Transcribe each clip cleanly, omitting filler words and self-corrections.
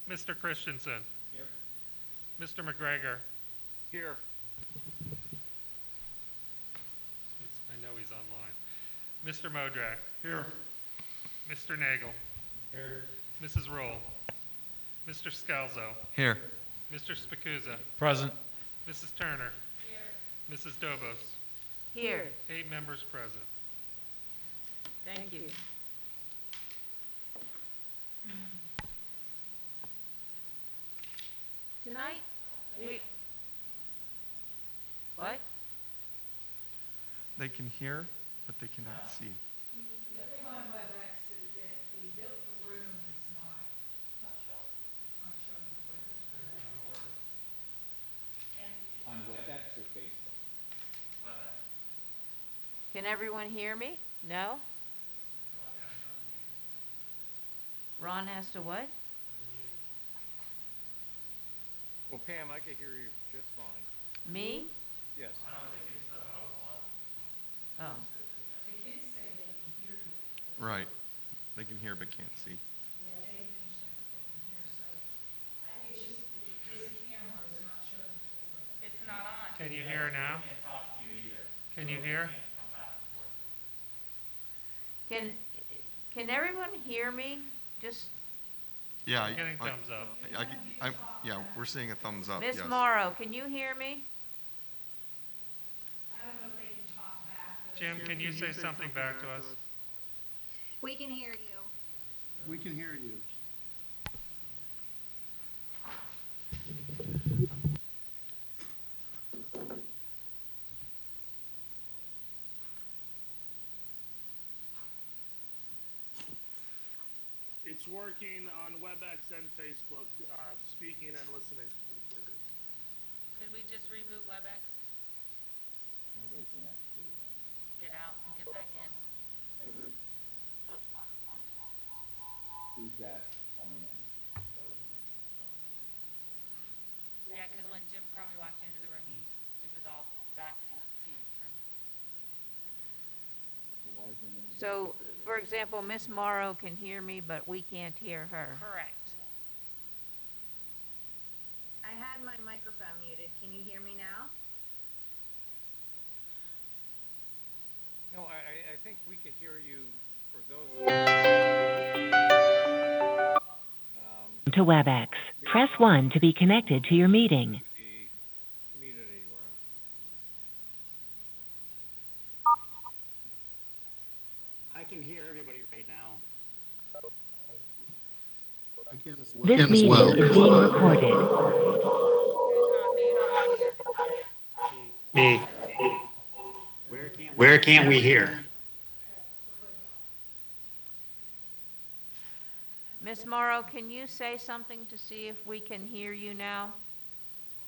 Mr. Christensen. Here. Mr. McGregor. Here. I know he's online. Mr. Modrak. Here. Mr. Nagel. Here. Mrs. Roll. Mr. Scalzo. Here. Mr. Spicuzza. Present. Mrs. Turner. Here. Mrs. Dobos. Here. 8 members present. Thank you. Tonight, what? They can hear, but they cannot see. The thing on WebEx is that the room is not showing the way. On WebEx or Facebook? Can everyone hear me? No? Ron has to what? Well, Pam, I can hear you just fine. Me? Yes. Oh. The kids say they can hear you. Right. They can hear but can't see. Yeah, they mentioned they can hear, so I think it's just that this camera is not showing the full way. It's not on. Can you hear now? Can't talk to you either. Can you hear? Come back and forth. Can everyone hear me? Just Yeah. I'm getting thumbs up. Yeah, we're seeing a thumbs up. Miss Yes. Morrow, can you hear me? I don't know if they can talk back. But Jim, can you say something back to us? We can hear you. We can hear you. It's working on WebEx and Facebook, speaking and listening. Could we just reboot WebEx? Get out and get back in. Who's that coming in? Yeah, because when Jim Cromie walked into the room, it was all back feed from. So why is the name? So, for example, Miss Morrow can hear me, but we can't hear her. Correct. I had my microphone muted. Can you hear me now? No, I think we could hear you for those. To WebEx. Press 1 to be connected to your meeting. The community room. I can hear everybody right now. I can as well. This meeting is being recorded. Me. Where can't we hear? Miss Morrow, can you say something to see if we can hear you now?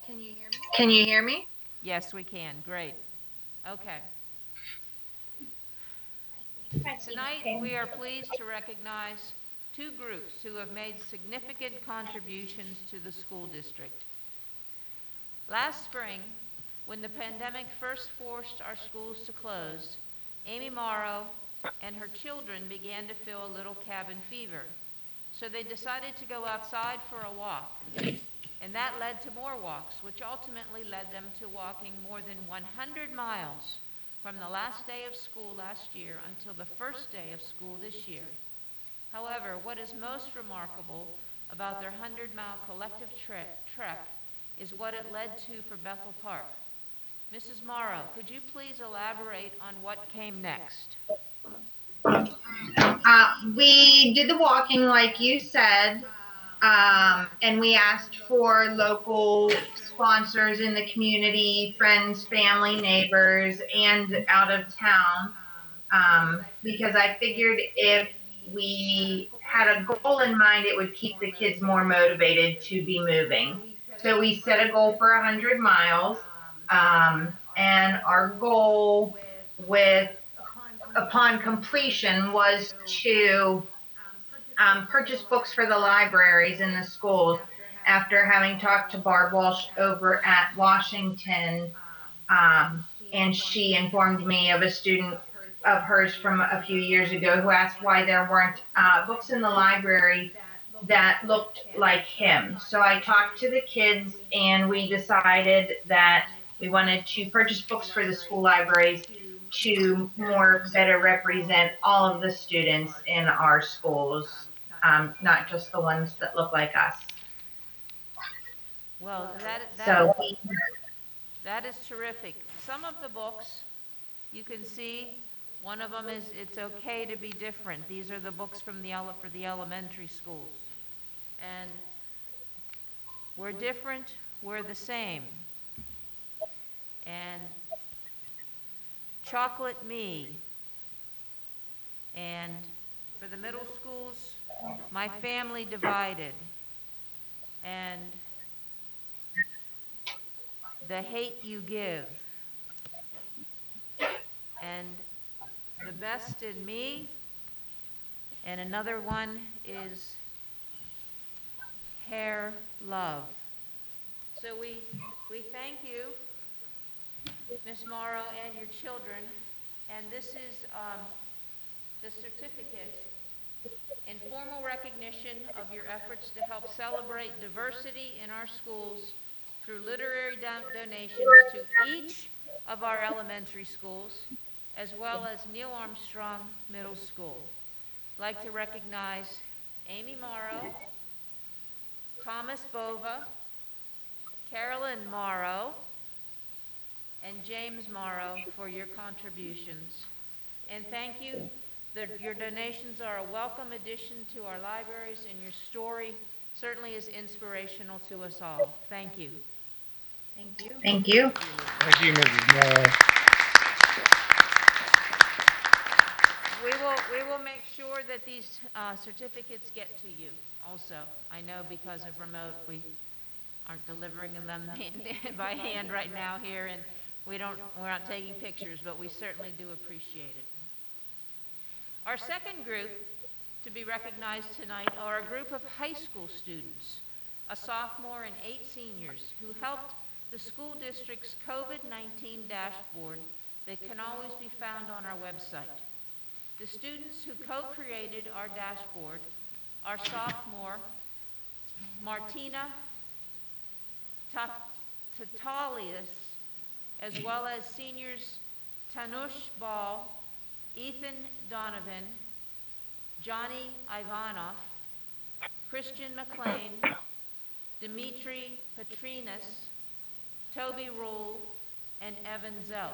Can you hear me? Can you hear me? Yes, we can. Great. Okay. Tonight, we are pleased to recognize 2 groups who have made significant contributions to the school district. Last spring, when the pandemic first forced our schools to close, Amy Morrow and her children began to feel a little cabin fever. So they decided to go outside for a walk. And that led to more walks, which ultimately led them to walking more than 100 miles from the last day of school last year until the first day of school this year. However, what is most remarkable about their 100-mile collective trek is what it led to for Bethel Park. Mrs. Morrow, could you please elaborate on what came next? We did the walking like you said, and we asked for local sponsors in the community, friends, family, neighbors, and out of town, because I figured if we had a goal in mind, it would keep the kids more motivated to be moving. So we set a goal for 100 miles, and our goal upon completion was to purchase books for the libraries in the schools. After having talked to Barb Walsh over at Washington, and she informed me of a student of hers from a few years ago who asked why there weren't books in the library that looked like him. So I talked to the kids and we decided that we wanted to purchase books for the school libraries to more better represent all of the students in our schools, not just the ones that look like us. Well, So that is terrific. Some of the books, you can see, one of them is It's Okay to Be Different. These are the books from for the elementary schools. And we're different, we're the same. And Chocolate Me. And for the middle schools, My Family Divided. And The Hate You Give. And The Best in Me. And another one is Hair Love. So we thank you, Ms. Morrow, and your children. And this is the certificate in formal recognition of your efforts to help celebrate diversity in our schools through literary donations to each of our elementary schools, as well as Neil Armstrong Middle School. I'd like to recognize Amy Morrow, Thomas Bova, Carolyn Morrow, and James Morrow for your contributions. And thank you. Your donations are a welcome addition to our libraries, and your story certainly is inspirational to us all. Thank you. thank you. Thank you. Thank you, Mrs. Morrow. We will make sure that these certificates get to you also. I know because of remote, we aren't delivering them by hand right now here, and we're not taking pictures, but we certainly do appreciate it. Our second group to be recognized tonight are a group of high school students, a sophomore and 8 seniors, who helped the school district's COVID-19 dashboard that can always be found on our website. The students who co-created our dashboard are sophomore Martina Tatalius, as well as seniors Tanush Ball, Ethan Donovan, Johnny Ivanov, Christian McLean, Dimitri Petrinas, Toby Rule, and Evan Zelt.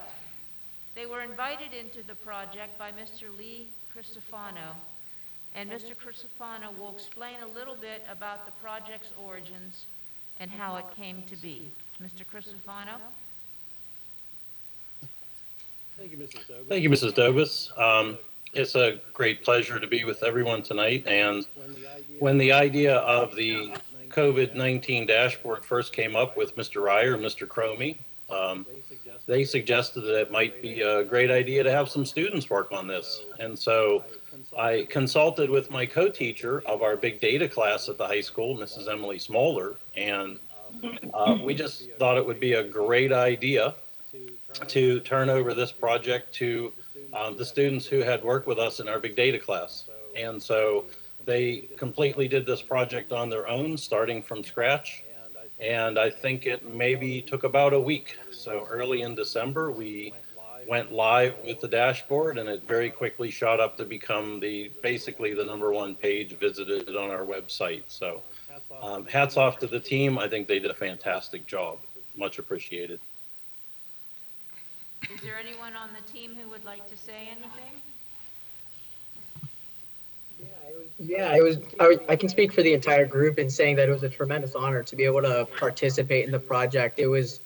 They were invited into the project by Mr. Lee Cristofano, and Mr. Cristofano will explain a little bit about the project's origins and how it came to be. Mr. Cristofano? Thank you, Mrs. Dobus. It's a great pleasure to be with everyone tonight. And when the idea of the COVID-19 dashboard first came up with Mr. Ryer and Mr. Cromie, they suggested that it might be a great idea to have some students work on this. And so I consulted with my co-teacher of our big data class at the high school, Mrs. Emily Smolder, and we just thought it would be a great idea to turn over this project to the students who had worked with us in our big data class. And so they completely did this project on their own, starting from scratch. And I think it maybe took about a week. So early in December, we went live with the dashboard, and it very quickly shot up to become basically the #1 page visited on our website. So hats off to the team. I think they did a fantastic job. Much appreciated. Is there anyone on the team who would like to say anything? I can speak for the entire group in saying that it was a tremendous honor to be able to participate in the project. It was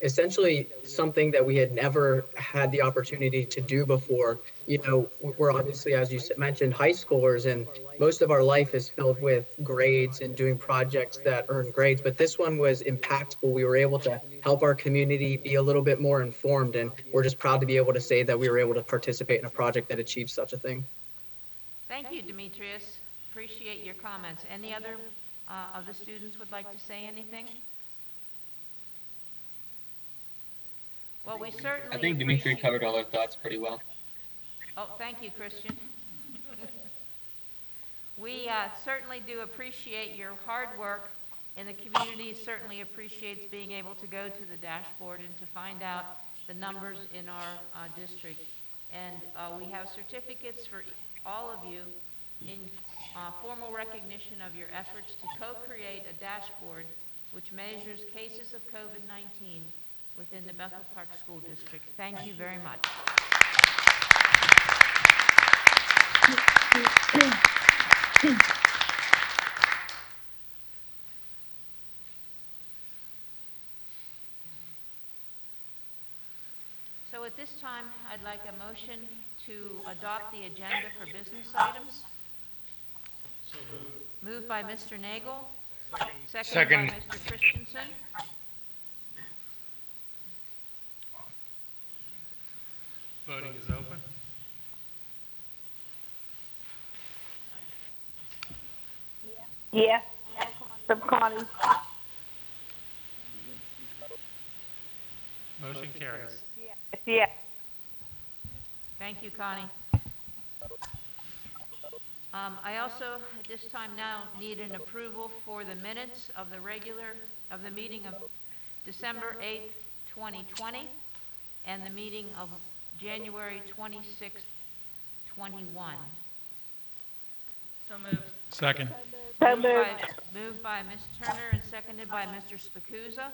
essentially something that we had never had the opportunity to do before. You know, we're obviously, as you mentioned, high schoolers, and most of our life is filled with grades and doing projects that earn grades. But this one was impactful. We were able to help our community be a little bit more informed, and we're just proud to be able to say that we were able to participate in a project that achieved such a thing. Thank you, Demetrius. Appreciate your comments. Any other of the students would like to say anything? Well, we certainly I think Dimitri covered all our thoughts pretty well. Oh, thank you, Christian. We certainly do appreciate your hard work, and the community certainly appreciates being able to go to the dashboard and to find out the numbers in our district. And we have certificates for all of you in formal recognition of your efforts to co-create a dashboard which measures cases of COVID-19 within the Bethel Park School District. Thank you very much. So at this time, I'd like a motion to adopt the agenda for business items. Moved by Mr. Nagel, seconded by Mr. Christensen. Voting is open. Yes. From Connie. Motion carries. Yes. Thank you, Connie. I also, at this time now, need an approval for the minutes of the meeting of December 8th, 2020, and the meeting of January 26th, 21. So moved. Second. Moved by Ms. Turner and seconded by Mr. Spacuzza.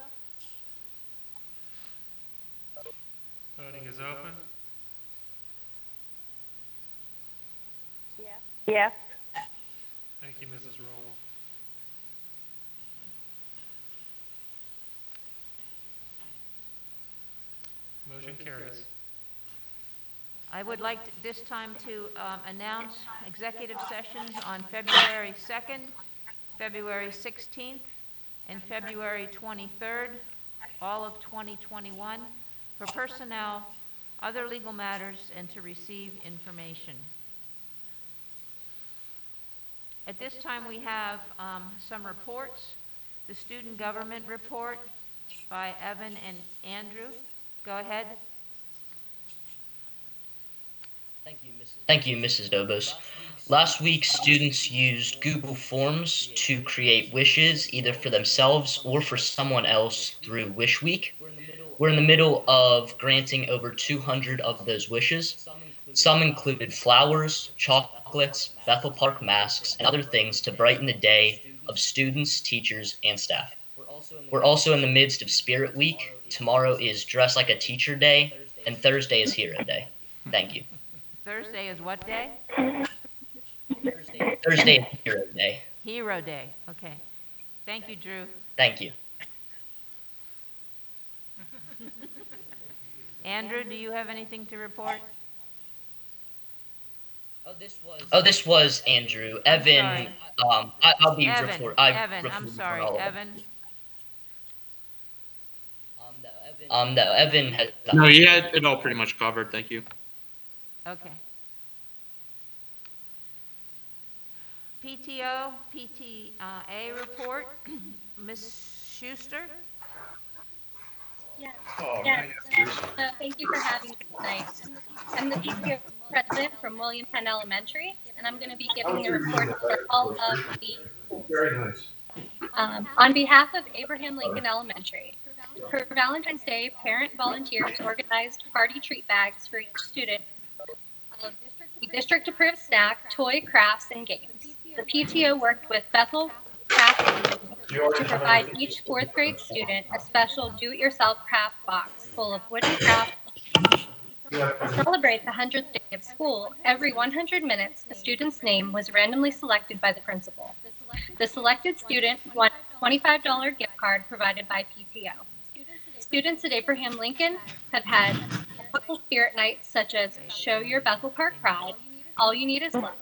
Voting is open. Yes. Thank you, Mrs. Roll. Motion carries. I would like this time to announce executive sessions on February 2nd, February 16th, and February 23rd, all of 2021, for personnel, other legal matters, and to receive information. At this time, we have some reports. The student government report by Evan and Andrew. Go ahead. Thank you, Mrs. Dobos. Last week, students used Google Forms to create wishes, either for themselves or for someone else, through Wish Week. We're in the middle of granting over 200 of those wishes. Some included flowers, chocolates, Bethel Park masks, and other things to brighten the day of students, teachers, and staff. We're also in the midst of Spirit Week. Tomorrow is Dress Like a Teacher Day, and Thursday is Hero Day. Thank you. Thursday is what day? Thursday is Hero Day. Hero Day. Okay. Thank you, Drew. Thank you. Andrew, do you have anything to report? Oh, this was Andrew. Evan, I'll be Evan, report. Evan, I'm sorry, Evan. No, Evan has. No, you had it all pretty much covered. Thank you. Okay. PTA report, Ms. Schuster. Yes. Thank you for having me tonight. I'm the PTA president from William Penn Elementary, and I'm going to be giving a report for all of the schools. Very nice. On behalf of Abraham Lincoln Elementary, for Valentine's Day, parent volunteers organized party treat bags for each student, a district-approved snack, toy, crafts, and games. The PTO worked with Bethel Craft to provide each fourth grade student a special do-it-yourself craft box full of wooden crafts. To celebrate the 100th day of school, every 100 minutes, a student's name was randomly selected by the principal. The selected student won a $25 gift card provided by PTO. Students at Abraham Lincoln have had local spirit nights such as Show Your Bethel Park Pride, All You Need Is Love.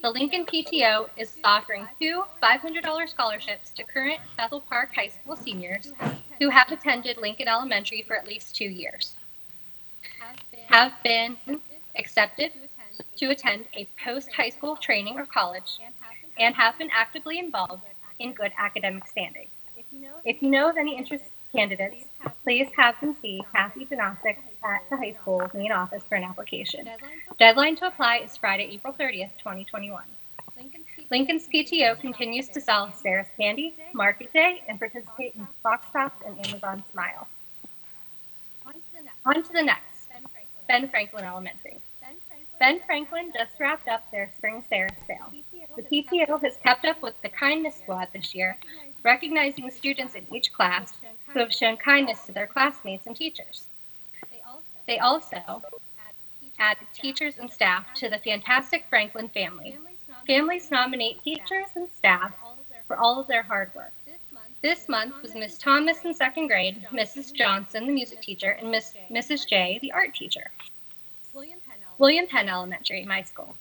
The Lincoln PTO is offering 2 $500 scholarships to current Bethel Park High School seniors who have attended Lincoln Elementary for at least 2 years, have been accepted to attend a post-high school training or college, and have been actively involved in good academic standing. If you know of any interested candidates, please have them see Kathy Donostic at the high school main office for an application. Deadline to apply is Friday, April 30th, 2021. Lincoln's PTO continues to sell Sarah's Candy, Market Day, and participate in Fox Shops and Amazon Smile. On to the next, Ben Franklin Elementary. Ben Franklin just wrapped up their Spring Sarah sale. The PTO has kept up with the Kindness Squad this year, recognizing students in each class who have shown kindness to their classmates and teachers. They also added teachers and staff to the fantastic Franklin family. Families nominate teachers and staff for all of their hard work. This month was Miss Thomas in second grade, Mrs. Johnson, the music teacher, and Mrs. J, the art teacher. William Penn Elementary, my school.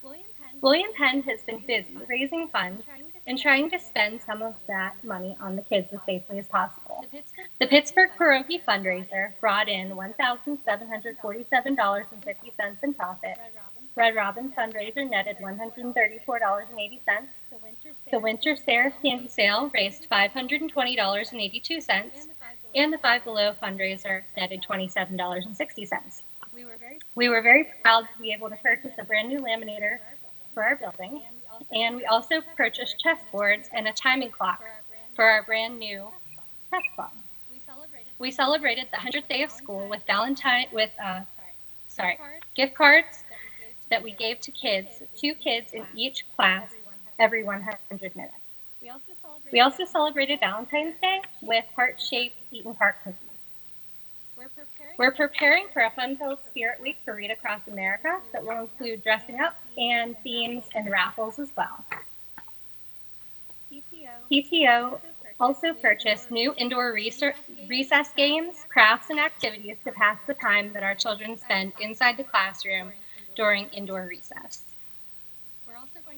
William Penn has been busy raising funds and trying to spend some of that money on the kids as safely as possible. The Pittsburgh Pierogi fundraiser brought in $1,747.50 in profit. Red Robin fundraiser netted $134.80. The Winter Sarah Candy Sale raised $520.82, and the Five Below fundraiser netted $27.60. We were very proud to be able to purchase a brand new laminator for our building, and we also purchased chessboards and a timing clock for our brand new chess club. We celebrated the 100th day of school with gift cards that we gave to kids, 2 kids in each class every 100 minutes. We also celebrated Valentine's Day with heart-shaped Eaton Park cookies. We're preparing for a fun-filled Spirit Week for Read Across America that will include dressing up and themes and raffles as well. PTO also purchased new indoor recess games, crafts, and activities to pass the time that our children spend inside the classroom during indoor recess.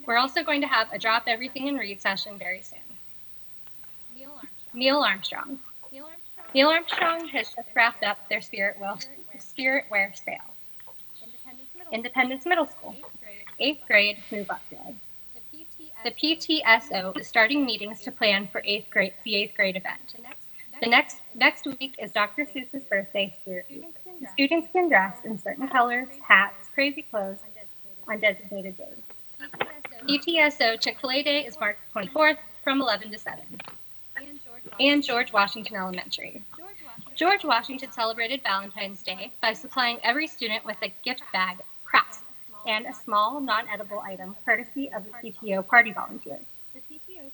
We're also going to have a Drop Everything and Read session very soon. Neil Armstrong. Neil Armstrong has just wrapped up their Spirit Wear sale. Independence Middle School. 8th grade Move Up Day. The PTSO is starting meetings to plan for the 8th grade event. The next week is Dr. Seuss's birthday Spirit Week. The students can dress in certain colors, hats, crazy clothes on designated days. PTSO Chick-fil-A Day is March 24th from 11 to 7. And George Washington Elementary. George Washington celebrated Valentine's Day by supplying every student with a gift bag, crafts, and a small non-edible item courtesy of the PTO party volunteers.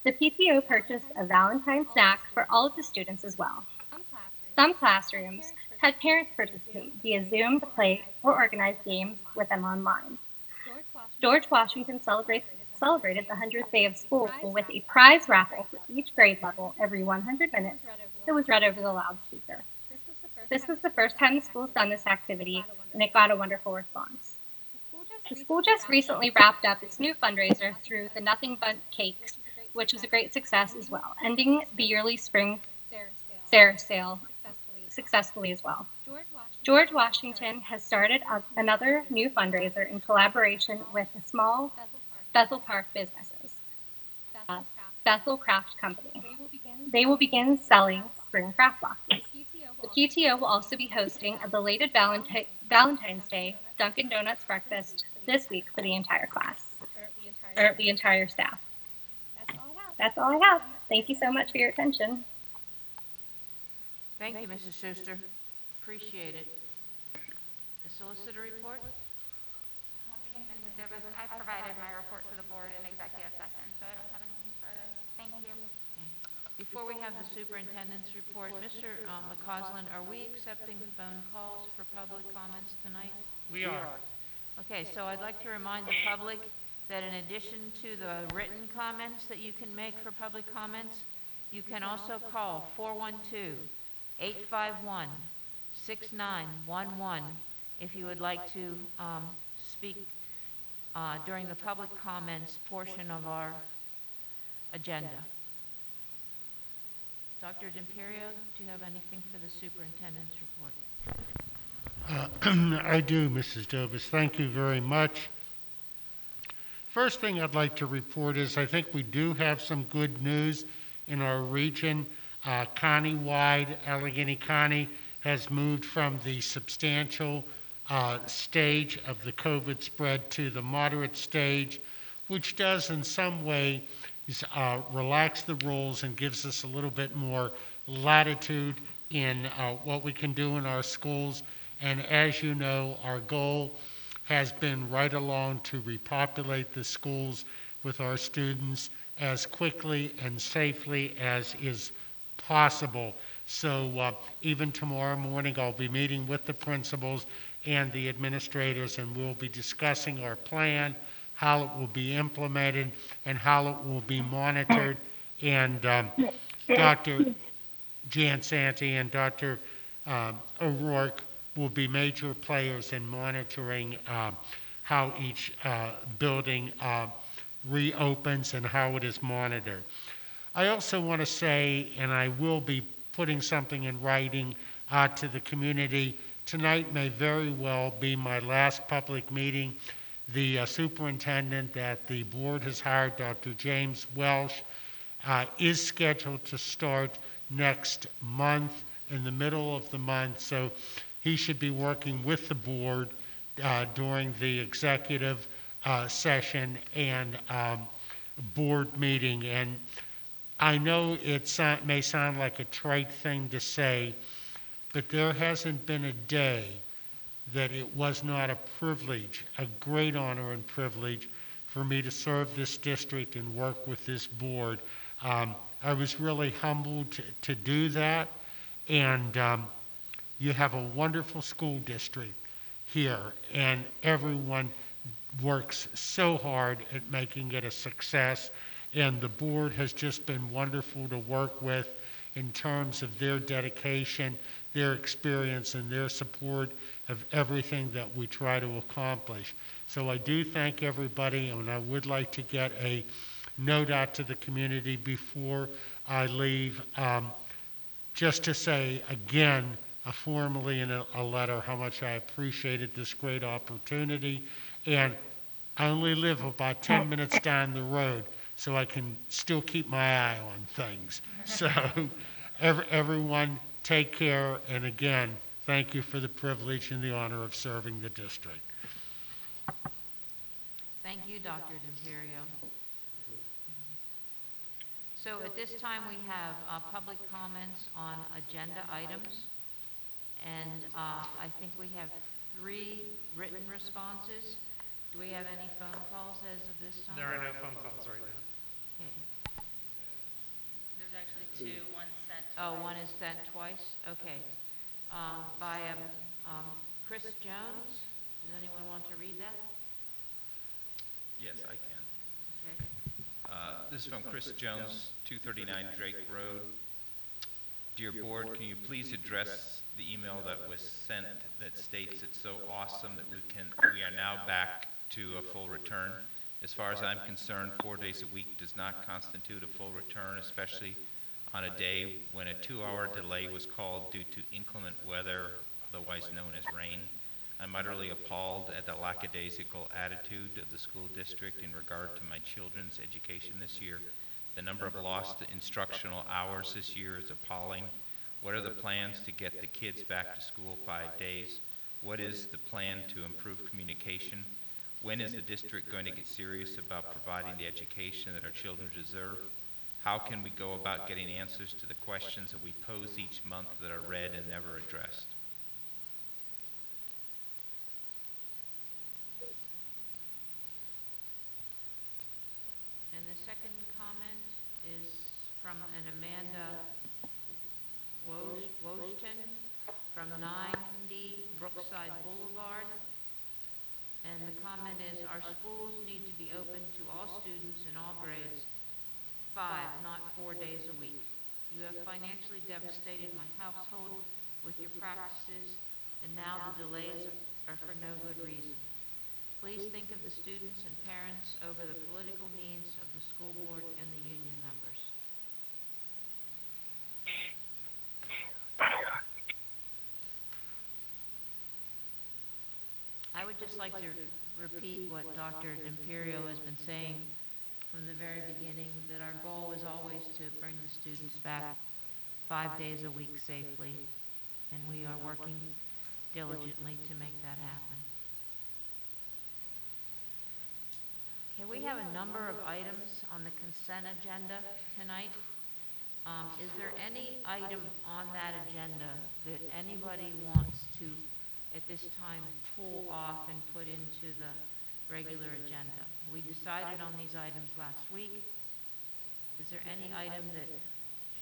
The PTO purchased a Valentine snack for all of the students as well. Some classrooms had parents participate via Zoom to play or organize games with them online. George Washington celebrated the 100th day of school with a prize raffle for each grade level every 100 minutes that was read over the loudspeaker. This was the first time the school's done this activity, and it got a wonderful response. The school just recently wrapped up its new fundraiser through the Nothing But Cakes, which was a great success as well, ending the yearly Spring Sarah sale successfully as well. George Washington has started another new fundraiser in collaboration with the small Bethel Park businesses, Bethel Craft Company. They will begin selling spring craft boxes. The PTO will also be hosting a belated Valentine's Day Dunkin' Donuts breakfast this week for the entire class, or the entire staff. That's all I have. Thank you so much for your attention. Thank you, Mrs. Schuster. Appreciate it. The solicitor report? Mrs. Dobos, I provided my report to the board in executive session, so I don't have anything further. Thank you. Before we have the superintendent's report, Mr. McCausland, are we accepting phone calls for public comments tonight? We are. Okay, so I'd like to remind the public that in addition to the written comments that you can make for public comments, you can also call 412-851-6911 if you would like to speak during the public comments portion of our agenda. Dr. D'Imperio, do you have anything for the superintendent's report? I do, Mrs. Dobos. Thank you very much. First thing I'd like to report is I think we do have some good news in our region. County-wide, Allegheny County has moved from the substantial stage of the COVID spread to the moderate stage. which does in some way relax the rules and gives us a little bit more latitude in what we can do in our schools. And as you know, our goal has been right along to repopulate the schools with our students as quickly and safely as is possible. So even tomorrow morning, I'll be meeting with the principals and the administrators, and we'll be discussing our plan, how it will be implemented, and how it will be monitored. And Dr. Jan Santi and Dr. O'Rourke will be major players in monitoring how each building reopens and how it is monitored. I also want to say, and I will be putting something in writing to the community, tonight may very well be my last public meeting. The superintendent that the board has hired, Dr. James Welsh, is scheduled to start next month, in the middle of the month, so he should be working with the board during the executive session and board meeting. And I know it may sound like a trite thing to say, but there hasn't been a day that it was not a privilege, a great honor and privilege for me to serve this district and work with this board. I was really humbled to do that, and you have a wonderful school district here, and everyone works so hard at making it a success, and the board has just been wonderful to work with in terms of their dedication, their experience, and their support of everything that we try to accomplish. So I do thank everybody, and I would like to get a note out to the community before I leave, just to say again, formally in a letter, how much I appreciated this great opportunity. And I only live about 10 minutes down the road, so I can still keep my eye on things. So everyone take care, and again, thank you for the privilege and the honor of serving the district. Thank you, Dr. D'Imperio. So at this time, we have public comments on agenda items. And I think we have 3 written responses. Do we have any phone calls as of this time? There are no phone calls right now. Okay. There's actually 2, one sent twice. Oh, one is sent twice? Okay. By Chris Jones. Does anyone want to read that? Yes, I can. Okay. This is from Chris Jones, 239 Drake Road. Dear Board, can you please address the email that was sent that states it's so awesome that we are now back to a full return? As far as I'm concerned, 4 days a week does not constitute a full return, especially on a day when a 2-hour delay was called due to inclement weather, otherwise known as rain. I'm utterly appalled at the lackadaisical attitude of the school district in regard to my children's education this year. The number of lost instructional hours this year is appalling. What are the plans to get the kids back to school 5 days? What is the plan to improve communication? When is the district going to get serious about providing the education that our children deserve? How can we go about getting answers to the questions that we pose each month that are read and never addressed? And the second comment is from an Amanda Wojton from 90 Brookside Boulevard. And the comment is, our schools need to be open to all students in all grades, 5, not 4 days a week. You have financially devastated my household with your practices, and now the delays are for no good reason. Please think of the students and parents over the political needs of the school board and the union members. I would just like to repeat what Dr. D'Imperio has been saying from the very beginning, that our goal is always to bring the students back 5 days a week safely, and we are working diligently to make that happen. Okay, we have a number of items on the consent agenda tonight. Is there any item on that agenda that anybody wants to, at this time, pull off and put into the regular agenda? We decided on these items last week. Is there any item that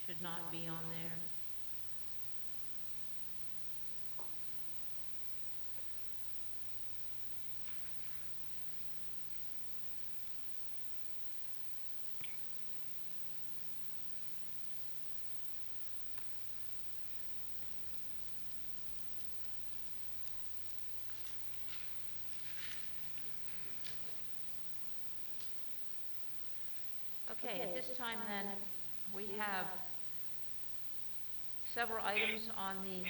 should not be on there? Okay, at this time then, we have several items on the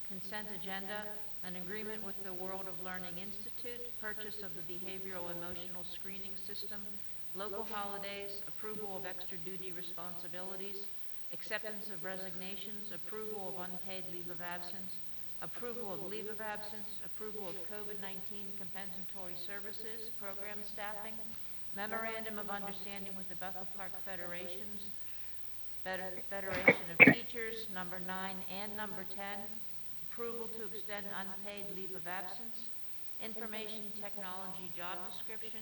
consent agenda: an agreement with the World of Learning Institute, purchase of the behavioral emotional screening system, local holidays, approval of extra duty responsibilities, acceptance of resignations, approval of unpaid leave of absence, approval of leave of absence, approval of COVID-19 compensatory services, program staffing, memorandum of understanding with the Bethel Park Federations, Federation of Teachers, number 9 and number 10, approval to extend unpaid leave of absence, information technology job description,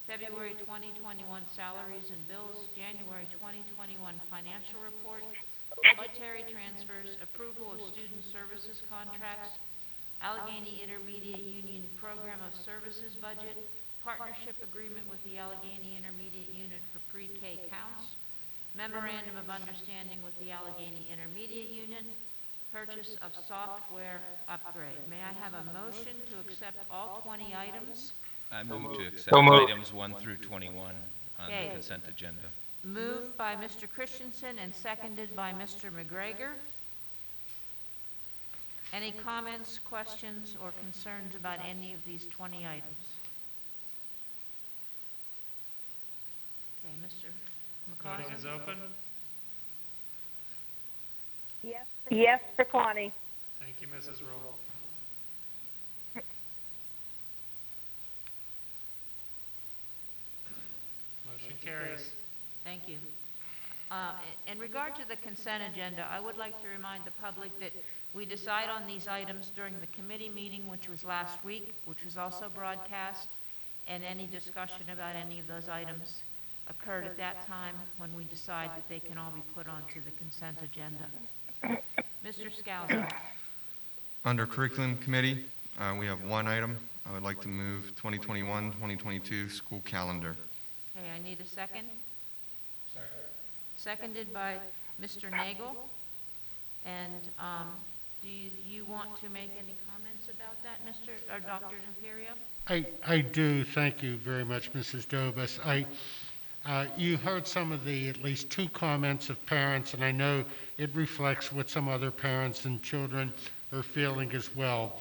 February 2021 salaries and bills, January 2021 financial report, budgetary transfers, approval of student services contracts, Allegheny Intermediate Union Program of Services budget, partnership agreement with the Allegheny Intermediate Unit for Pre-K Counts, memorandum of understanding with the Allegheny Intermediate Unit, purchase of software upgrade. May I have a motion to accept all 20 items? I move to accept items 1 through 21 on the consent agenda. Moved by Mr. Christensen and seconded by Mr. McGregor. Any comments, questions, or concerns about any of these 20 items? Okay, Mr. McCausland. Voting is open. Yes for Connie. Thank you, Mrs. Rule. Motion carries. Thank you. In regard to the consent agenda, I would like to remind the public that we decide on these items during the committee meeting, which was last week, which was also broadcast, and any discussion about any of those items occurred at that time when we decide that they can all be put onto the consent agenda. Mr. Scalzo. Under Curriculum Committee, we have one item. I would like to move 2021-2022 school calendar. Okay, I need a second. Seconded by Mr. Nagel. And do you want to make any comments about that, Dr. Imperio? I do. Thank you very much, Mrs. Dobus. You heard some of the at least 2 comments of parents, and I know it reflects what some other parents and children are feeling as well.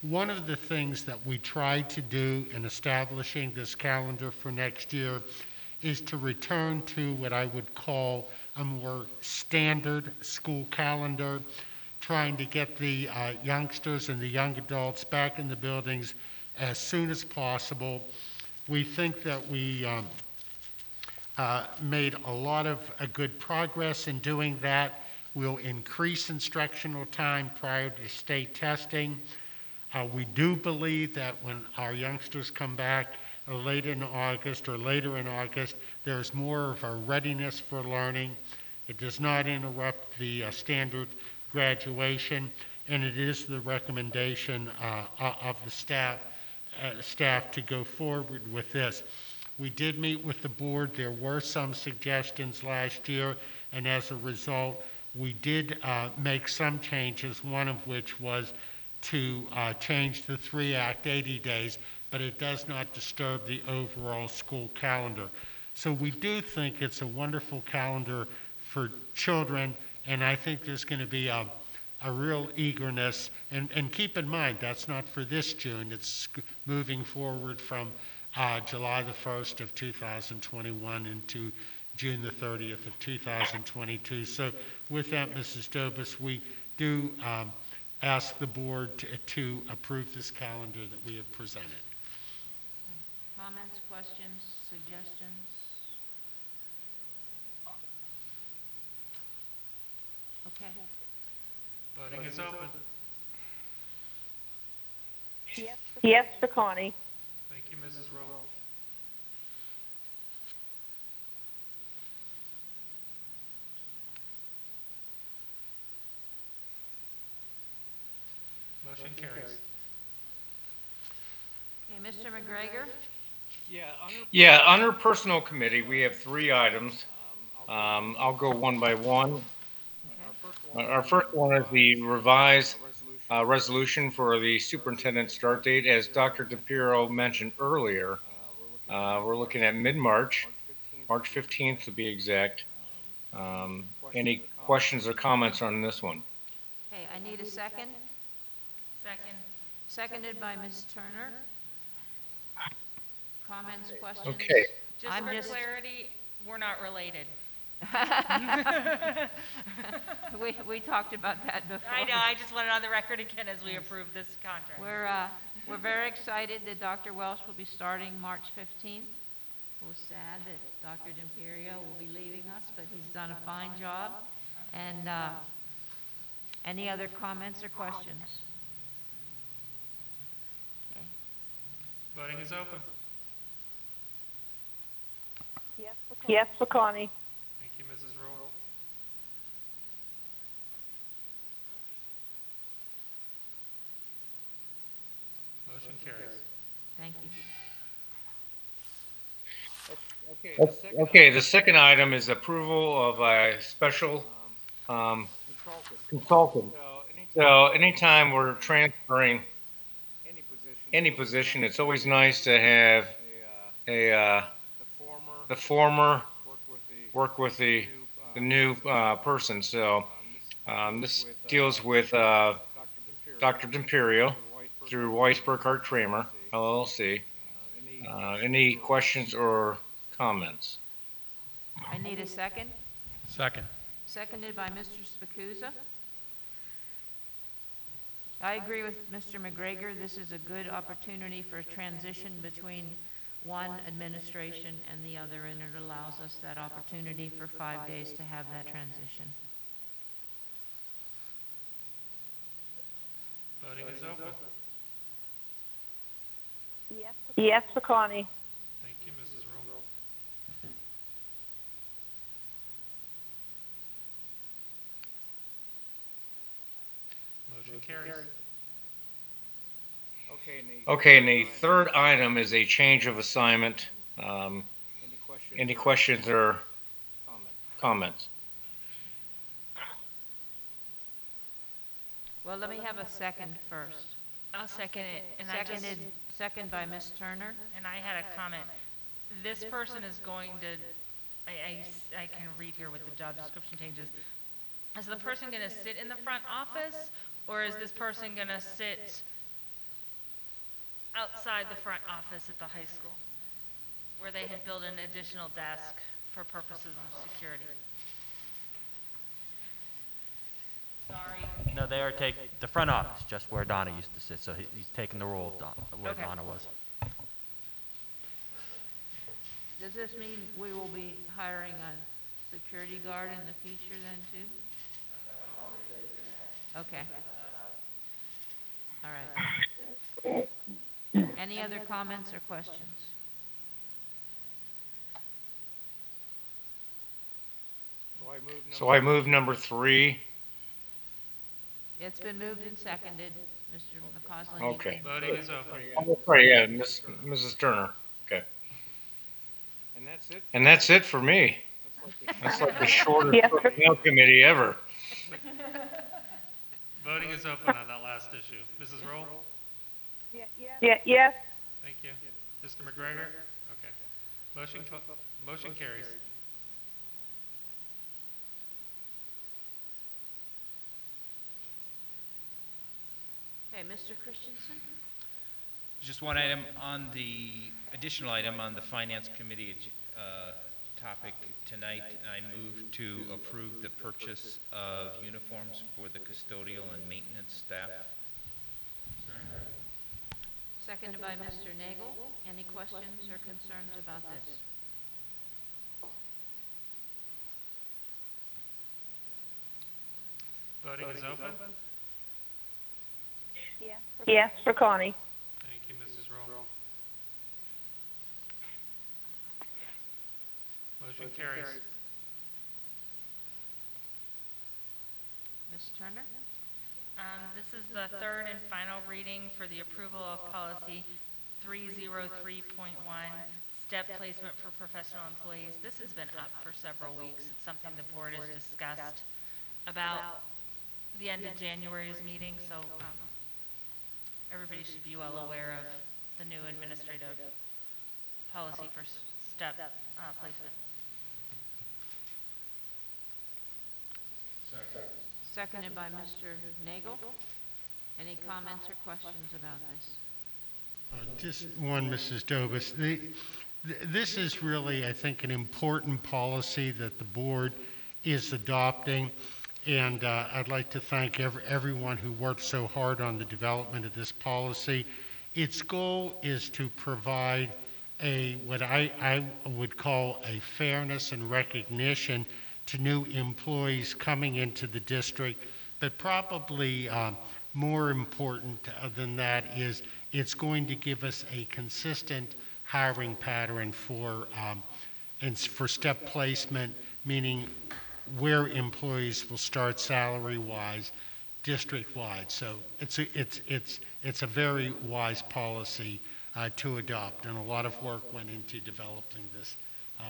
One of the things that we tried to do in establishing this calendar for next year is to return to what I would call a more standard school calendar, trying to get the youngsters and the young adults back in the buildings as soon as possible. We think that we made a lot of good progress in doing that. We'll increase instructional time prior to state testing. We do believe that when our youngsters come back late in August or later in August, there's more of a readiness for learning. It does not interrupt the standard graduation, and it is the recommendation of the staff to go forward with this. We did meet with the board. There were some suggestions last year, and as a result, we did make some changes, one of which was to change the 3-act 80 days, but it does not disturb the overall school calendar. So we do think it's a wonderful calendar for children, and I think there's going to be a real eagerness. And keep in mind, that's not for this June. It's moving forward from July the 1st of 2021 into June the 30th of 2022. So with that, Mrs. Dobus, we do ask the board to approve this calendar that we have presented. Comments, questions, suggestions? Okay. Voting is open. Yes for Connie. Thank you, Mrs. Rowe. Motion carries. Okay, Mr. McGregor? Yeah, under Personnel Committee, we have 3 items. I'll go one by one. Our first one is the revised resolution for the superintendent start date. As Dr. DePiero mentioned earlier, we're looking at mid-March, March 15th to be exact. Any questions or comments on this one? Okay, I need a second. Second. Seconded by Ms. Turner. Comments, questions? Okay. I'm Just just- for clarity, we're not related. We talked about that before. I know, I just want it on the record again as we approve this contract. We're very excited that Dr. Welsh will be starting March 15th. We're sad that Dr. D'Imperio will be leaving us, but he's done a fine job. And any other comments or questions? Okay. Voting is open. Yes for Connie. Thank you, Mrs. Rowe. Motion carries. Thank you. Okay, the second item is approval of a special consultant. So anytime we're transferring any position, it's always nice to have the former work with the new person. So this deals with Dr. D'Imperio through Weiss Burkhardt Kramer, LLC. Any questions or comments? I need a second. Second. Seconded by Mr. Spacuzza. I agree with Mr. McGregor. This is a good opportunity for a transition between one administration and the other, and it allows us that opportunity for 5 days to have that transition. Voting is open. Yes for Connie. Thank you, Mrs. Rowe. Motion carries. Okay, and the third item is a change of assignment. Any questions or comments? Well, let me have a second first. I'll second it. And Second by Ms. Turner. And I had a comment. This person is going to, I can read here what the job description changes. Is the person going to sit in the front office, or is this person going to sit outside the front office at the high school, where they had built an additional desk for purposes of security? Sorry. No, they are the front office, just where Donna used to sit, so he's taking the role of where Okay. Donna was. Does this mean we will be hiring a security guard in the future then, too? Okay. All right. Any other comments or questions? So I move number 3. It's been moved and seconded, Mr. McCausland. Okay. Voting is open. Oh, sorry, yeah, Mrs. Turner. Okay. And that's it for me. That's like the shortest personnel committee ever. Voting is open on that last issue. Mrs. Rowe? Yes. Thank you. Mr. McGregor? Okay. Motion carries. Okay, Mr. Christensen? Just one item on the, additional item on the Finance Committee topic tonight. I move to approve the purchase of uniforms for the custodial and maintenance staff. Seconded by Mr. Nagel. Any questions or concerns about this? Voting is open. Yes for Connie. Thank you, Mrs. Roll. Motion carries. Ms. Turner? This is the third and final reading for the approval of policy 303.1, step placement for professional employees. This has been up for several weeks. It's something the board has discussed about the end of January's meeting, so everybody should be well aware of the new administrative policy for step placement. Seconded by Mr. Nagel. Any comments or questions about this? Just one, Mrs. Dobus. This is really, I think, an important policy that the board is adopting, and I'd like to thank everyone who worked so hard on the development of this policy. Its goal is to provide what I would call a fairness and recognition to new employees coming into the district, but probably more important than that is it's going to give us a consistent hiring pattern for step placement, meaning where employees will start salary-wise, district-wide. So it's a very wise policy to adopt, and a lot of work went into developing this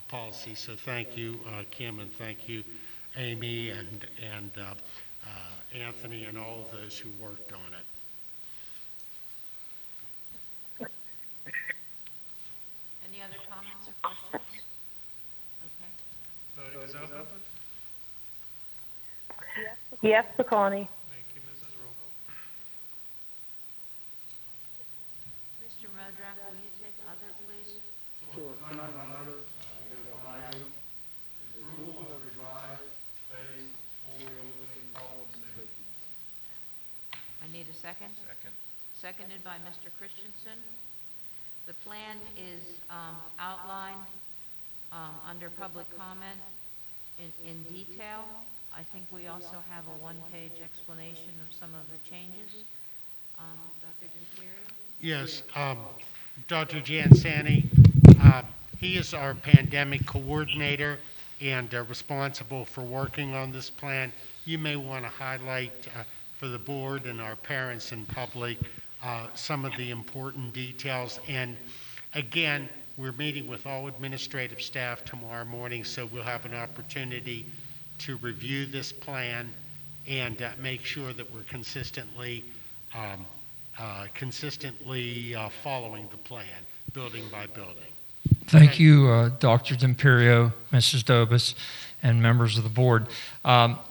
policy. So thank you, Kim, and thank you, Amy, and Anthony, and all of those who worked on it. Any other comments or questions? Okay. Voting is open. Yes for Connie. Thank you, Mrs. Roll. Mr. Modrak, will you take other, please? Sure. Approval of revised phase 4 reopening health and safety. I need a second. Second. Seconded by Mr. Christensen. The plan is outlined under public comment in detail. I think we also have a one-page explanation of some of the changes. Dr. D'Imperio? Yes, Dr. Jansani, he is our pandemic coordinator and responsible for working on this plan. You may want to highlight for the board and our parents and public some of the important details. And again, we're meeting with all administrative staff tomorrow morning, so we'll have an opportunity to review this plan and make sure that we're consistently following the plan, building by building. Thank you, Dr. D'Imperio, Mrs. Dobus, and members of the board.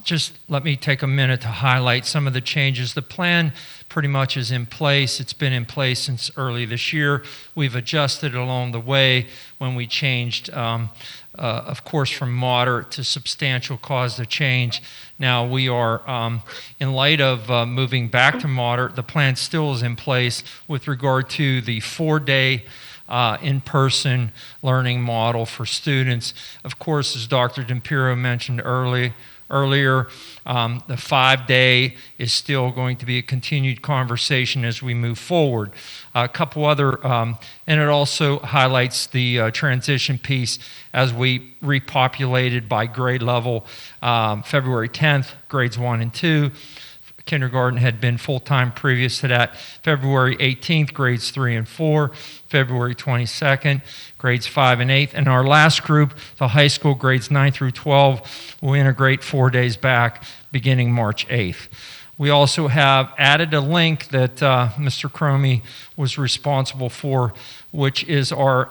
Just let me take a minute to highlight some of the changes. The plan pretty much is in place. It's been in place since early this year. We've adjusted along the way when we changed, of course, from moderate to substantial caused a change. Now we are, in light of moving back to moderate, the plan still is in place with regard to the 4-day in-person learning model for students. Of course, as Dr. D'Imperio mentioned earlier, the 5-day is still going to be a continued conversation as we move forward. A couple other, and it also highlights the transition piece as we repopulated by grade level February 10th, grades 1 and 2. Kindergarten had been full-time previous to that. February 18th, grades 3 and 4. February 22nd, grades 5 and 8. And our last group, the high school grades 9 through 12, will integrate 4 days back beginning March 8th. We also have added a link that Mr. Cromie was responsible for, which is our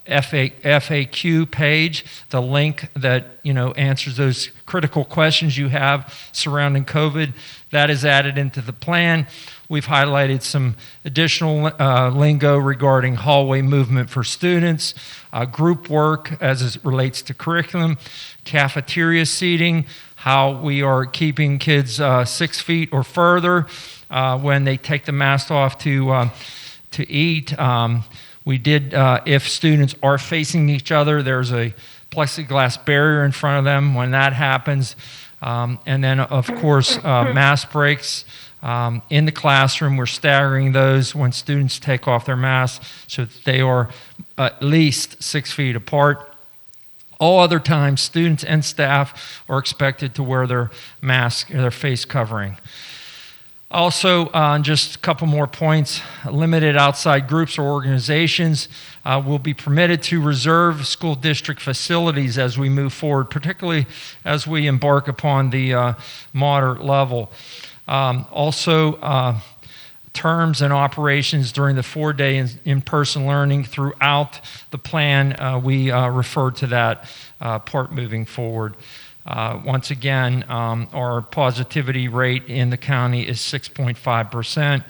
FAQ page, the link that answers those critical questions you have surrounding COVID. That is added into the plan. We've highlighted some additional lingo regarding hallway movement for students, group work as it relates to curriculum, cafeteria seating, how we are keeping kids 6 feet or further when they take the mask off to to eat. We did, if students are facing each other, there's a plexiglass barrier in front of them when that happens. And then, of course, mask breaks in the classroom. We're staggering those when students take off their masks so that they are at least 6 feet apart. All other times, students and staff are expected to wear their mask or their face covering. Also, just a couple more points. Limited outside groups or organizations will be permitted to reserve school district facilities as we move forward, particularly as we embark upon the moderate level. Also, terms and operations during the 4-day in-person learning throughout the plan, we refer to that part moving forward. Once again, our positivity rate in the county is 6.5%.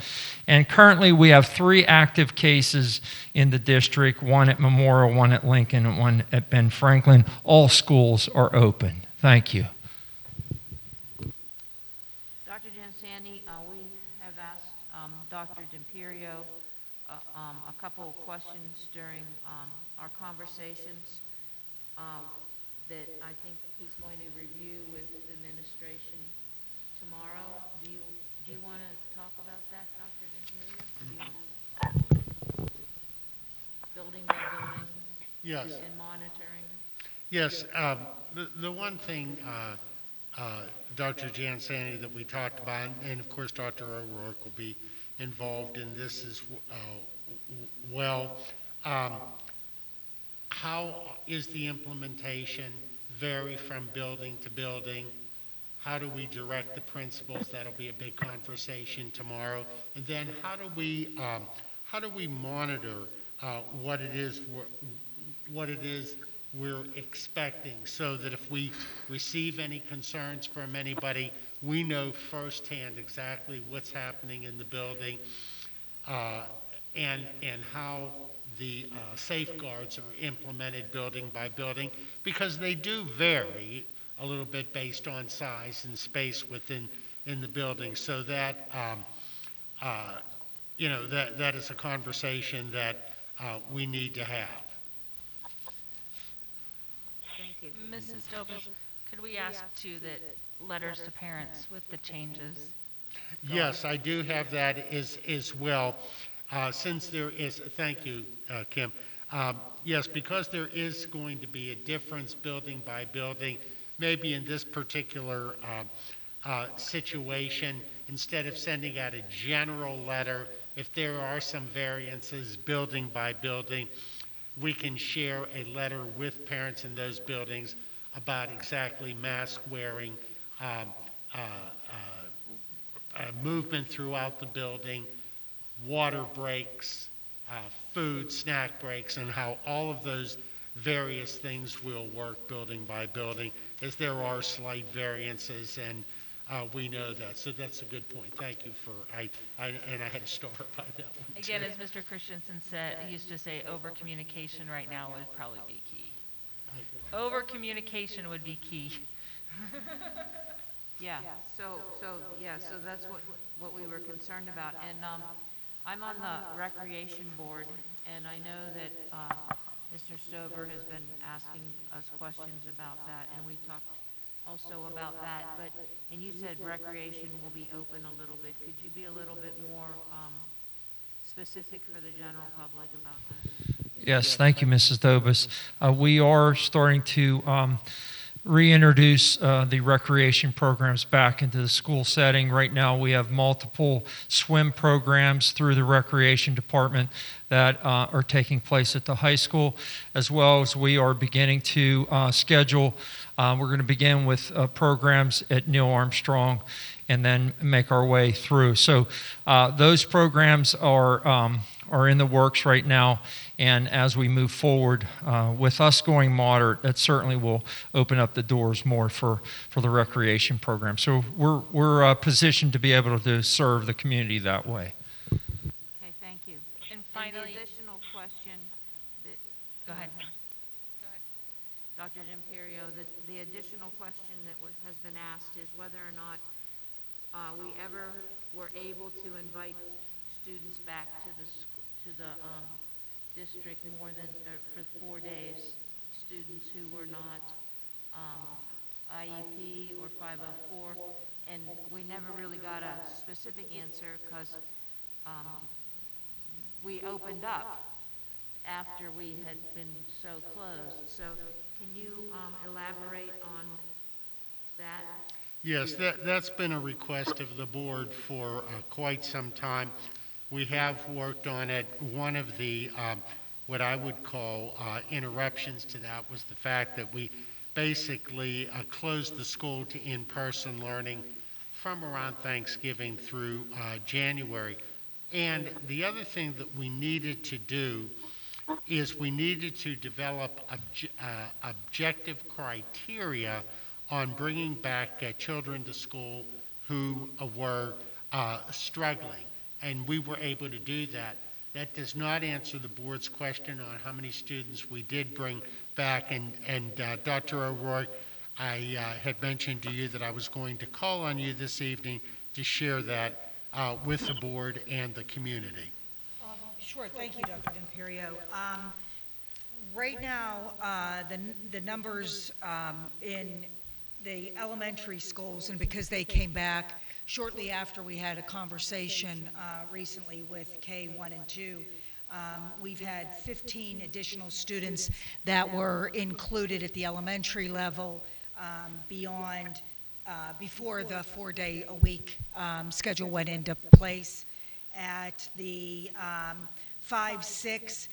And currently we have 3 active cases in the district, 1 at Memorial, 1 at Lincoln, and 1 at Ben Franklin. All schools are open. Thank you. Dr. Jansani, we have asked Dr. D'Imperio a couple of questions during our conversations that I think he's going to review with the administration tomorrow. Do you want to talk about that, Dr. D'Imperio? Building by building? Yes. And monitoring? Yes. The one thing, Dr. Jansani, that we talked about, and of course Dr. O'Rourke will be involved in this as well. How is the implementation vary from building to building? How do we direct the principals? That'll be a big conversation tomorrow. And then how do we monitor what it is we're expecting, so that if we receive any concerns from anybody, we know firsthand exactly what's happening in the building, and how the safeguards are implemented building by building, because they do vary a little bit based on size and space within the building. So that that is a conversation that we need to have. Thank you. Mrs. Dobos, could we ask too that letters to parents with the changes? Yes, I do have that as well. Since there is, thank you, Kim. Yes, because there is going to be a difference building by building, maybe in this particular situation, instead of sending out a general letter, if there are some variances building by building, we can share a letter with parents in those buildings about exactly mask wearing, movement throughout the building, water breaks, food, snack breaks, and how all of those various things will work building by building, as there are slight variances, and we know that. So that's a good point. Thank you for, and I had to start by that one. Again, as Mr. Christensen used to say, over communication right now would probably be key. Over communication would be key. Yeah, so that's what we were concerned about. And I'm on the recreation board, and I know that Mr. Stover has been asking us questions about that, and we talked also about that. And you said recreation will be open a little bit. Could you be a little bit more specific for the general public about that? Yes, thank you, Mrs. Dobos. We are starting to reintroduce the recreation programs back into the school setting. Right now we have multiple swim programs through the recreation department that are taking place at the high school, as well as we are beginning to schedule. We're going to begin with programs at Neil Armstrong and then make our way through. So those programs are in the works right now, and as we move forward with us going moderate, that certainly will open up the doors more for the recreation program. So we're positioned to be able to serve the community that way. Okay, thank you. And finally, the additional question that, go ahead. Dr. D'Imperio, the additional question that has been asked is whether or not we ever were able to invite students back to the to the district more than, for 4 days, students who were not IEP or 504, and we never really got a specific answer because we opened up after we had been so closed. So can you elaborate on that? Yes, that's been a request of the board for quite some time. We have worked on it. One of the, what I would call interruptions to that was the fact that we basically closed the school to in-person learning from around Thanksgiving through January. And the other thing that we needed to do is we needed to develop objective criteria on bringing back children to school who were struggling. And we were able to do that. That does not answer the board's question on how many students we did bring back. And Dr. O'Rourke, I had mentioned to you that I was going to call on you this evening to share that with the board and the community. Sure, thank you, Dr. D'Imperio. Right now, the numbers in the elementary schools, and because they came back shortly after we had a conversation recently with K1 and 2, we've had 15 additional students that were included at the elementary level beyond, before the 4-day-a-week schedule went into place. At the 5-6,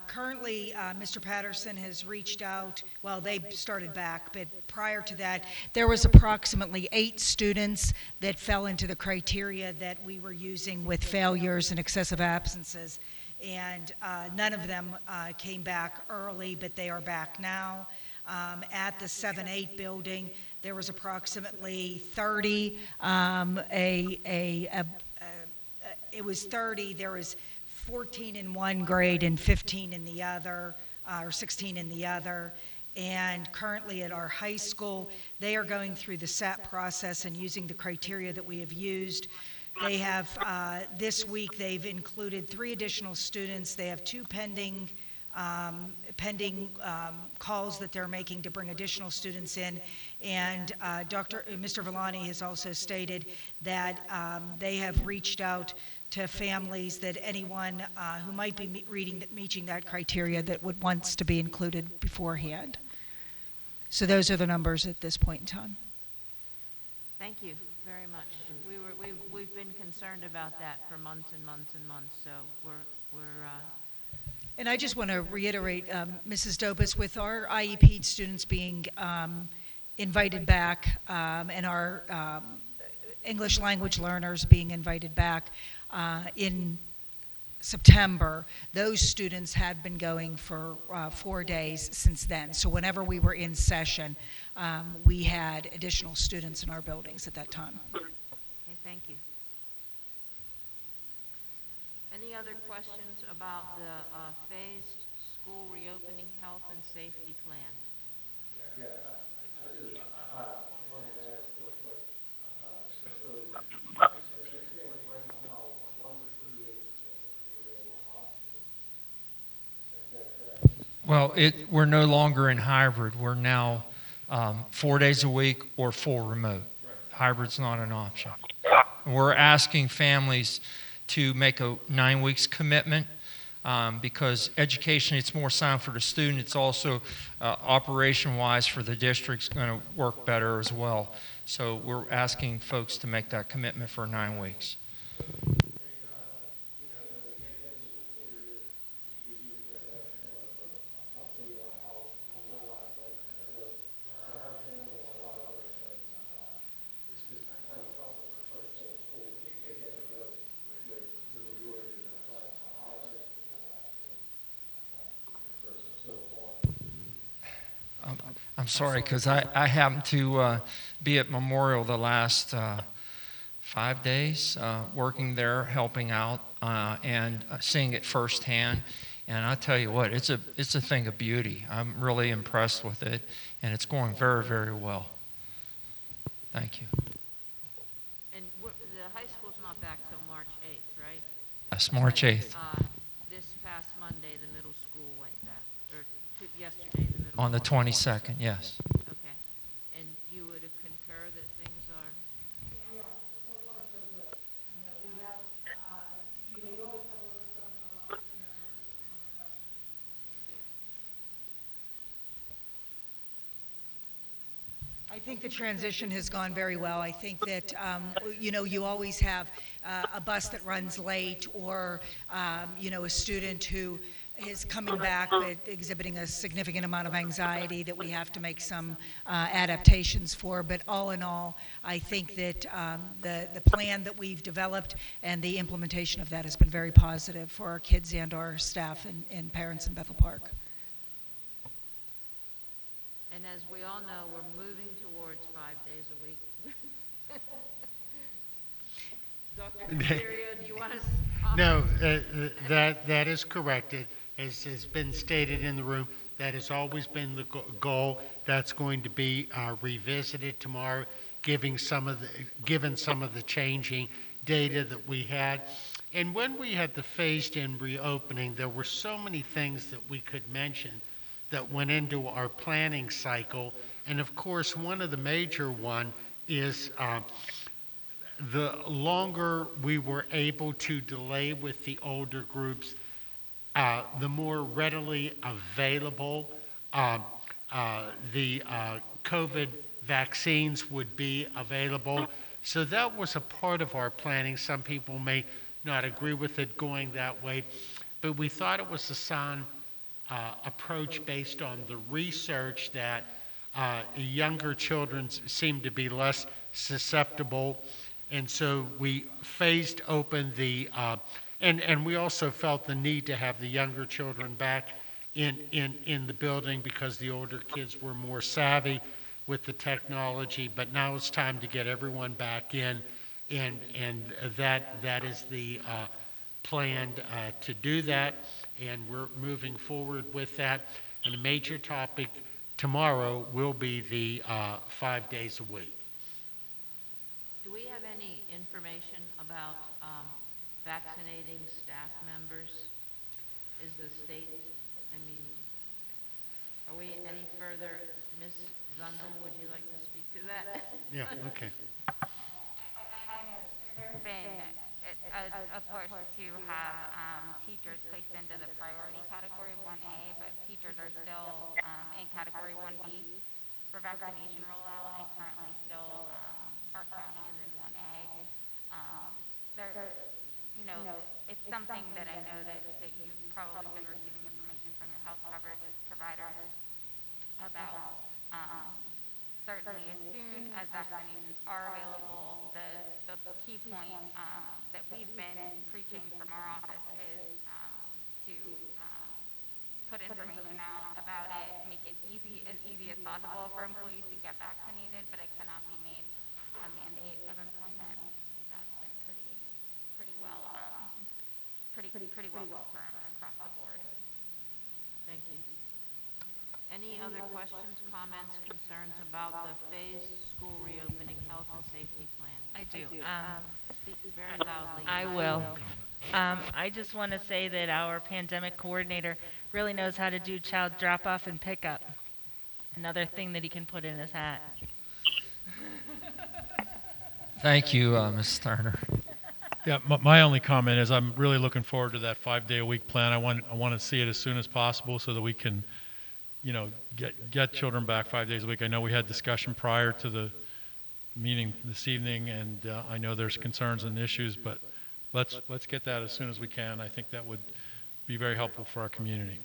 currently, Mr. Patterson has reached out, well, they started back, but prior to that, there was approximately 8 students that fell into the criteria that we were using with failures and excessive absences. And none of them came back early, but they are back now. At the 7-8 building, there was approximately 30, it was 30, there was 14 in one grade and 15 in the other, or 16 in the other. And currently at our high school, they are going through the SAT process and using the criteria that we have used. They have, this week, they've included 3 additional students. They have 2 pending calls that they're making to bring additional students in. And Mr. Villani has also stated that they have reached out to families that anyone who might be meeting that criteria that would wants to be included beforehand. So those are the numbers at this point in time. Thank you very much. We've been concerned about that for months and months and months, so we're And I just want to reiterate, Mrs. Dobus, with our IEP students being invited back and our English language learners being invited back in September, those students had been going for 4 days since then. So whenever we were in session, we had additional students in our buildings at that time. okay, thank you. Any other questions about the phased school reopening health and safety plan? Well, we're no longer in hybrid. We're now 4 days a week or full remote. Hybrid's not an option. We're asking families to make a 9 weeks commitment because education, it's more sound for the student. It's also operation-wise for the district's going to work better as well. So we're asking folks to make that commitment for 9 weeks. I'm sorry, because I happened to be at Memorial the last 5 days, working there, helping out, and seeing it firsthand. And I tell you what, it's a thing of beauty. I'm really impressed with it, and it's going very, very well. Thank you. And the high school's not back till March 8th, right? Yes, March 8th. past Monday, the middle school went back, or yesterday, the middle. On the school. 22nd, yes. Okay. And you would concur that things are? I think the transition has gone very well. I think that, you always have a bus that runs late or, a student who is coming back but exhibiting a significant amount of anxiety that we have to make some adaptations for. But all in all, I think that the plan that we've developed and the implementation of that has been very positive for our kids and our staff and parents in Bethel Park. And as we all know, we're moving towards 5 days a week. Dr. Caserio, do you want to? No, that is correct. As has been stated in the room, that has always been the goal. That's going to be revisited tomorrow, given some of the changing data that we had. And when we had the phased-in reopening, there were so many things that we could mention that went into our planning cycle. And of course, one of the major one is the longer we were able to delay with the older groups, the more readily available the COVID vaccines would be available. So that was a part of our planning. Some people may not agree with it going that way, but we thought it was a sound approach based on the research that younger children seem to be less susceptible. And so we phased open the, and we also felt the need to have the younger children back in the building because the older kids were more savvy with the technology. But now it's time to get everyone back in, and that is the plan to do that. And we're moving forward with that. And a major topic tomorrow will be the 5 days a week. Do we have any information about vaccinating staff members? Is the state, are we any further? Ms. Zundel, would you like to speak to that? Yeah, okay. There's been a push to have teachers placed into the priority category 1A, but teachers are still in category 1B for vaccination rollout, and currently still Park County is in 1A. It's something that I know that you've probably been receiving information from your health coverage providers about. Certainly, as soon as vaccinations are available, the key point that we've been preaching from our office is to put information out about it, make it as easy as possible for employees to get vaccinated, but it cannot be made a mandate of employment. That's been pretty well confirmed across the board. Thank you. Any other questions, comments, concerns about the phased school reopening health and safety plan? I do. Speak very loudly. I will. I just want to say that our pandemic coordinator really knows how to do child drop-off and pickup. Another thing that he can put in his hat. Thank you, Ms. Turner. Yeah, my only comment is I'm really looking forward to that 5-day-a-week plan. I want to see it as soon as possible so that we can, get children back 5 days a week. I know we had discussion prior to the meeting this evening, and I know there's concerns and issues, but let's get that as soon as we can. I think that would be very helpful for our community.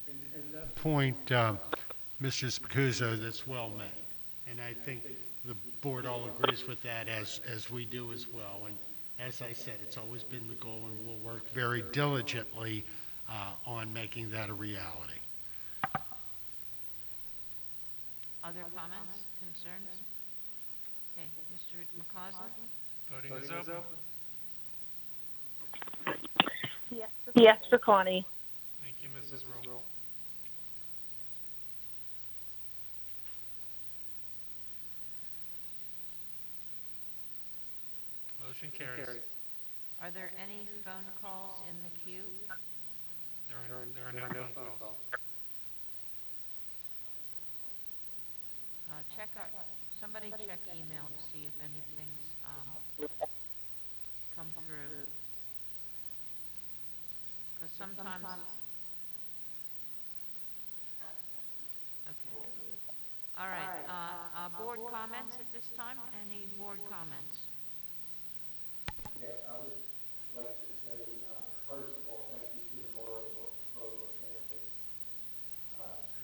And that point, Mr. Spicuzzo, that's well made. And I think the board all agrees with that, as we do as well. And as I said, it's always been the goal, and we'll work very diligently on making that a reality. Other comments, concerns? Okay, Mr. McCausland? Voting is open. Yes for Connie. Thank you, Mrs. Rule. Motion carries. Are there any phone calls in the queue? There are no phone calls. Somebody check email to see if anything's, come through. Because sometimes. Okay. All right, board comments at this time? Any board comments? Yeah, I would like to say, first of all, thank you to the Memorial Vote family.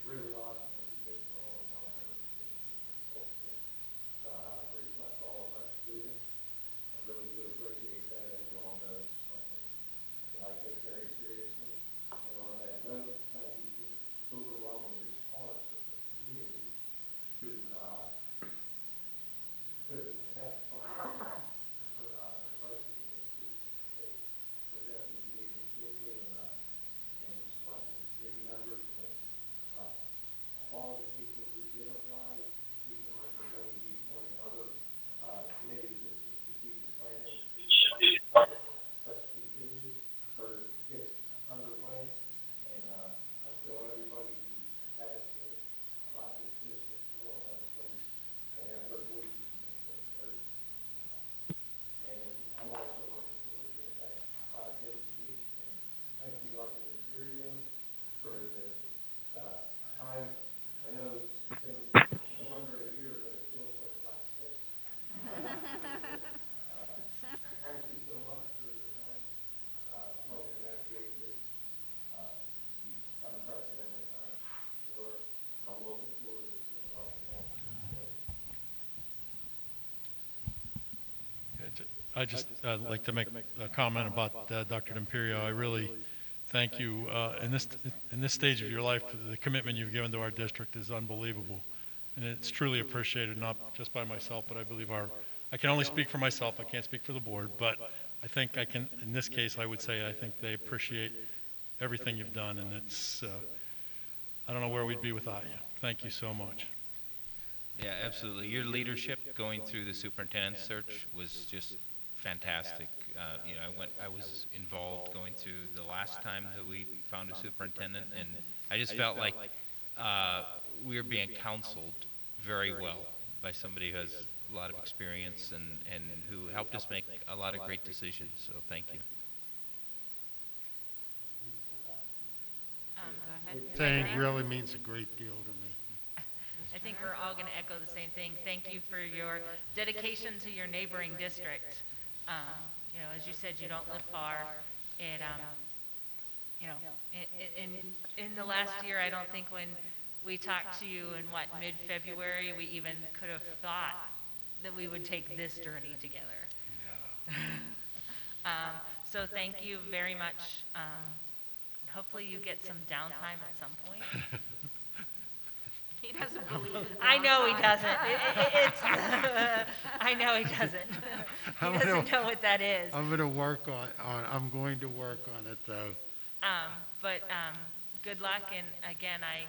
Really awesome what you did for all of y'all. Reflect all of our students. I really do appreciate that, as you all know, it's something that I take very seriously. And on that note, thank you to the overwhelming response of the community to that all the people who did apply, even when we're going to be appointing other committees of the strategic planning, let's continue or get underway. And I feel everybody who's passionate about this district will have a place and have their voices in this heard. And I'm also looking forward to get back 5 days a week. And thank you, Dr. Imperio, for the time. I know it's been under a year, but it feels like about 6. Thank you so much for the time, helping navigate this unprecedented time. I'm looking forward to seeing Dr. I just like to make a comment about Dr. Imperio. I really thank you. In this stage of your life, the commitment you've given to our district is unbelievable. And it's truly appreciated, not just by myself, but I believe I can only speak for myself. I can't speak for the board, but I think I can, in this case, I would say I think they appreciate everything you've done. And it's, I don't know where we'd be without you. Thank you so much. Yeah, absolutely. Your leadership going through the superintendent search was just fantastic. You know, I was involved going through the last time that we found a superintendent, and I just felt like we were being counseled very well by somebody who has a lot of experience and who helped us make a lot of great decisions. So thank you. Go ahead. Saying really means a great deal to me. I think we're all going to echo the same thing. Thank you for your dedication to your neighboring district. You know, as you said, you don't live far. And, you know, in the last year, I don't think when we talked to you in, mid-February, we even could have thought that we would take this journey together. So thank you very much. Hopefully you get some downtime at some point. He doesn't believe it. I know he doesn't. I know he doesn't. He doesn't know what that is. I'm going to work I'm going to work on it, though. But good luck, and again, I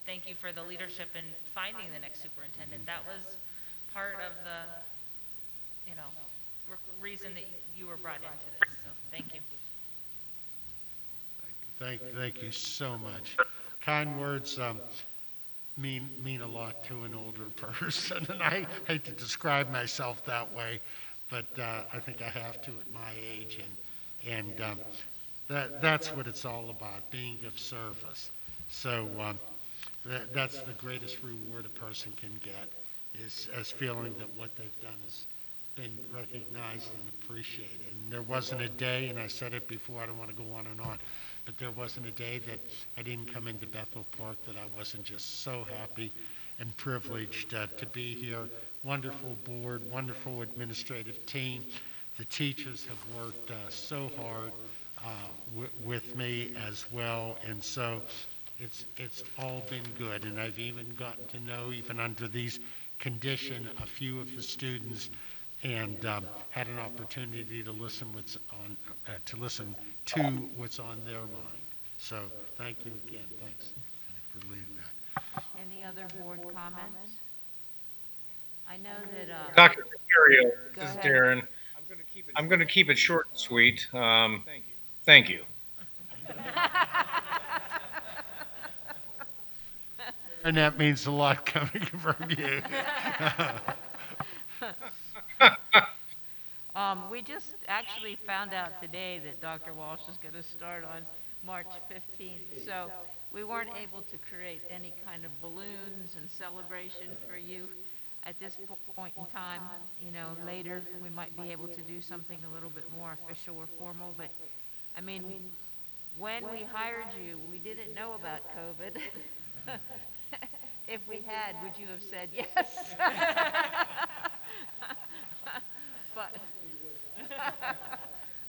thank you for the leadership in finding the next superintendent. That was part of the, you know, reason that you were brought into this. So thank you. Thank you so much. Kind words mean a lot to an older person, and I hate to describe myself that way, but I think I have to at my age, and that's what it's all about, being of service. So that's the greatest reward a person can get, is as feeling that what they've done has been recognized and appreciated. And there wasn't a day, and I said it before, I don't want to go on and on, but there wasn't a day that I didn't come into Bethel Park that I wasn't just so happy and privileged to be here. Wonderful board, wonderful administrative team. The teachers have worked so hard with me as well, and so it's all been good. And I've even gotten to know, even under these conditions, a few of the students, and had an opportunity to listen to what's on their mind. So thank you again. Thanks for leading that. Any other board comments? I know that. Dr. Imperio, this is ahead. Darren. I'm going to keep it short and sweet. Thank you. And that means a lot coming from you. We just actually found out today that Dr. Walsh is going to start on March 15th, so we weren't able to create any kind of balloons and celebration for you at this point in time. You know, later we might be able to do something a little bit more official or formal, but I mean, when we hired you, we didn't know about COVID. If we had, would you have said yes?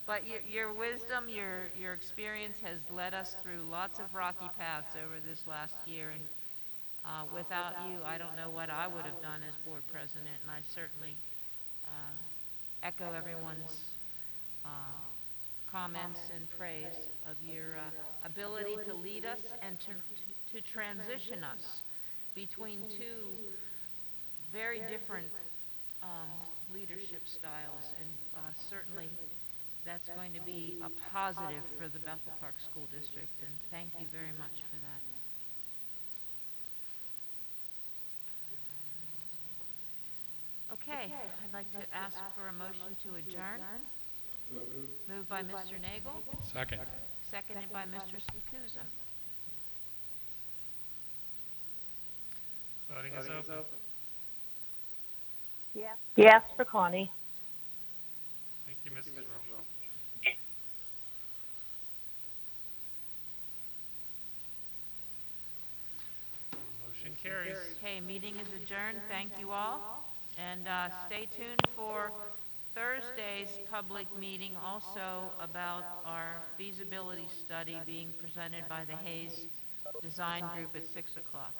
But your wisdom, your experience has led us through lots of rocky paths over this last year, and without you, I don't know what I would have done as board president, and I certainly echo everyone's comments and praise of your ability to lead us and to transition us between two very different leadership styles, and certainly that's going to be a positive for the Bethel Park School District, and thank you very much for that. Okay, I'd like to ask for a motion to adjourn. Moved by Mr. Nagel. Second. Seconded by Mr. Spikuza. Voting is open. Yes for Connie. Thank you, Mrs. Rowe. Motion carries. Okay, meeting is adjourned. Thank you all. And stay tuned for Thursday's public meeting also about our feasibility study being presented by the Hayes Design Group at 6 o'clock.